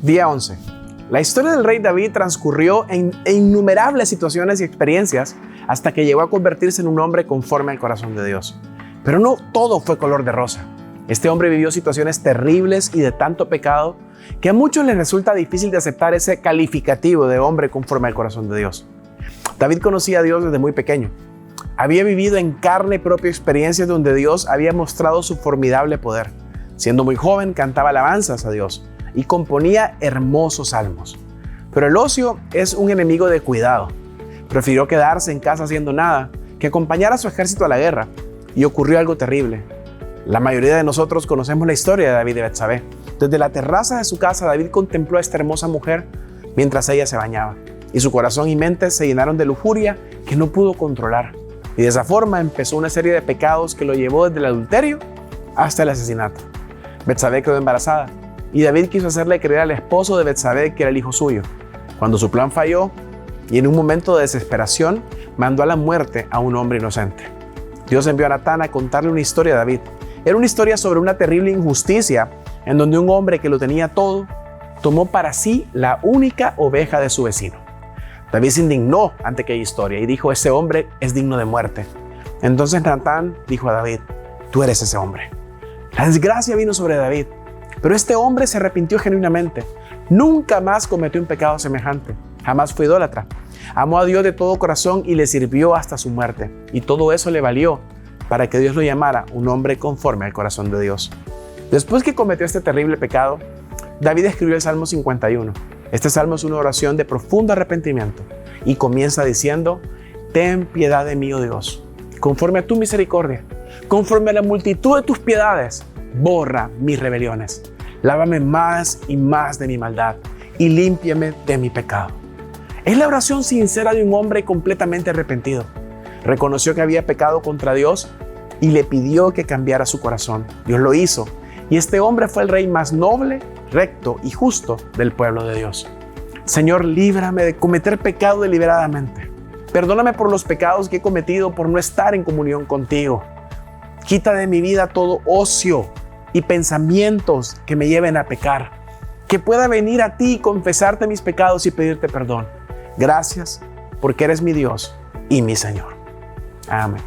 Día 11. La historia del rey David transcurrió en innumerables situaciones y experiencias hasta que llegó a convertirse en un hombre conforme al corazón de Dios. Pero no todo fue color de rosa. Este hombre vivió situaciones terribles y de tanto pecado que a muchos les resulta difícil de aceptar ese calificativo de hombre conforme al corazón de Dios. David conocía a Dios desde muy pequeño. Había vivido en carne propia experiencias donde Dios había mostrado su formidable poder. Siendo muy joven, cantaba alabanzas a Dios y componía hermosos salmos. Pero el ocio es un enemigo de cuidado. Prefirió quedarse en casa haciendo nada que acompañar a su ejército a la guerra. Y ocurrió algo terrible. La mayoría de nosotros conocemos la historia de David y Betsabé. Desde la terraza de su casa, David contempló a esta hermosa mujer mientras ella se bañaba. Y su corazón y mente se llenaron de lujuria que no pudo controlar. Y de esa forma empezó una serie de pecados que lo llevó desde el adulterio hasta el asesinato. Betsabé quedó embarazada. Y David quiso hacerle creer al esposo de Betsabé que era el hijo suyo. Cuando su plan falló y en un momento de desesperación mandó a la muerte a un hombre inocente. Dios envió a Natán a contarle una historia a David. Era una historia sobre una terrible injusticia en donde un hombre que lo tenía todo tomó para sí la única oveja de su vecino. David se indignó ante aquella historia y dijo: ese hombre es digno de muerte. Entonces Natán dijo a David: tú eres ese hombre. La desgracia vino sobre David. Pero este hombre se arrepintió genuinamente. Nunca más cometió un pecado semejante. Jamás fue idólatra. Amó a Dios de todo corazón y le sirvió hasta su muerte. Y todo eso le valió para que Dios lo llamara un hombre conforme al corazón de Dios. Después que cometió este terrible pecado, David escribió el Salmo 51. Este salmo es una oración de profundo arrepentimiento y comienza diciendo: ten piedad de mí, oh Dios, conforme a tu misericordia, conforme a la multitud de tus piedades. Borra mis rebeliones, lávame más y más de mi maldad y límpiame de mi pecado. Es la oración sincera de un hombre completamente arrepentido. Reconoció que había pecado contra Dios y le pidió que cambiara su corazón. Dios lo hizo y este hombre fue el rey más noble, recto y justo del pueblo de Dios. Señor, líbrame de cometer pecado deliberadamente. Perdóname por los pecados que he cometido por no estar en comunión contigo. Quita de mi vida todo ocio y pensamientos que me lleven a pecar. Que pueda venir a ti y confesarte mis pecados y pedirte perdón. Gracias porque eres mi Dios y mi Señor. Amén.